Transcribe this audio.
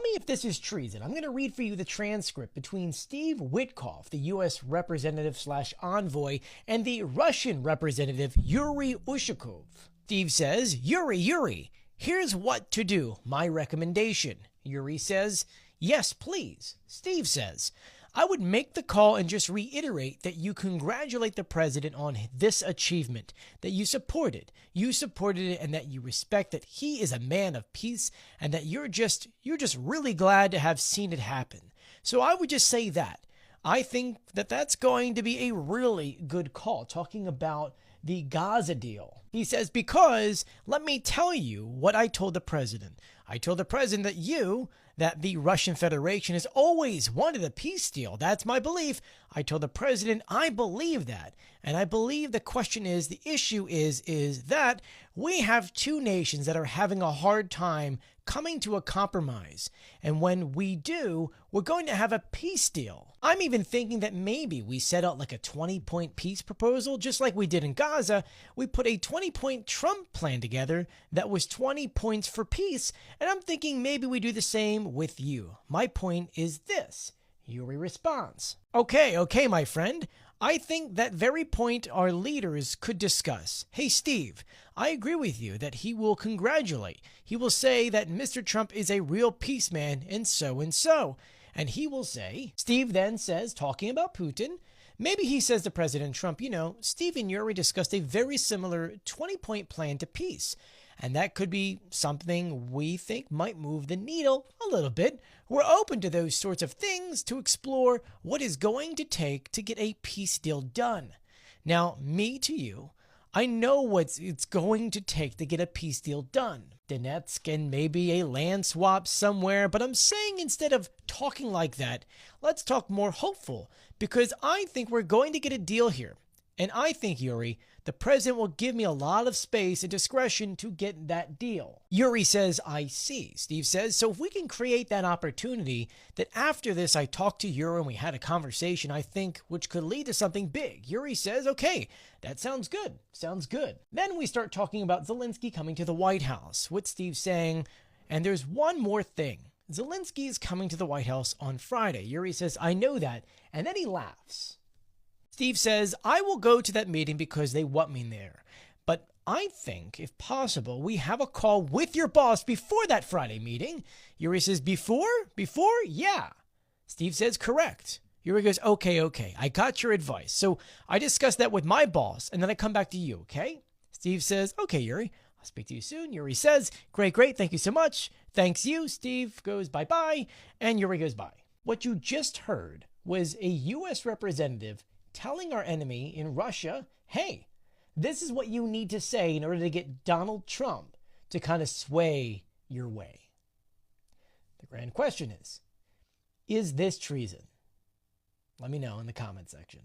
me if this is treason. I'm going to read for you the transcript between Steve Witkoff, the U.S. representative / envoy, and the Russian representative Yuri Ushakov. Steve says, Yuri, here's what to do, my recommendation. Yuri says, yes, please. Steve says, I would make the call and just reiterate that you congratulate the president on this achievement, that you supported it, and that you respect that he is a man of peace, and that you're just really glad to have seen it happen. So I would just say that. I think that that's going to be a really good call, talking about the Gaza deal. He says, because let me tell you what I told the president. I told the president that the Russian Federation has always wanted a peace deal. That's my belief. I told the president I believe that. And I believe the question is, the issue is that we have two nations that are having a hard time coming to a compromise. And when we do, we're going to have a peace deal. I'm even thinking that maybe we set out like a 20-point peace proposal, just like we did in Gaza. We put a 20-point Trump plan together that was 20 points for peace. And I'm thinking maybe we do the same with you. My point is this. Yuri responds, Okay, my friend. I think that very point our leaders could discuss. Hey, Steve, I agree with you that he will congratulate. He will say that Mr. Trump is a real peace man and so and so. And he will say, Steve then says, talking about Putin, maybe he says to President Trump, Steve and Yuri discussed a very similar 20-point plan to peace. And that could be something we think might move the needle a little bit. We're open to those sorts of things to explore what is going to take to get a peace deal done. Now, me to you, I know what it's going to take to get a peace deal done. Donetsk and maybe a land swap somewhere, but I'm saying instead of talking like that, let's talk more hopeful, because I think we're going to get a deal here. And I think, Yuri, the president will give me a lot of space and discretion to get that deal. Yuri says, I see. Steve says, so if we can create that opportunity, that after this I talked to Yuri and we had a conversation, I think, which could lead to something big. Yuri says, okay, that sounds good. Sounds good. Then we start talking about Zelensky coming to the White House, with Steve saying, and there's one more thing. Zelensky is coming to the White House on Friday. Yuri says, I know that. And then he laughs. Steve says, I will go to that meeting because they want me there. But I think, if possible, we have a call with your boss before that Friday meeting. Yuri says, before? Yeah. Steve says, correct. Yuri goes, okay. I got your advice. So I discussed that with my boss, and then I come back to you, okay? Steve says, okay, Yuri. I'll speak to you soon. Yuri says, great. Thank you so much. Thanks you. Steve goes, bye-bye. And Yuri goes, bye. What you just heard was a U.S. representative telling our enemy in Russia, hey, this is what you need to say in order to get Donald Trump to kind of sway your way. The grand question is this treason? Let me know in the comment section.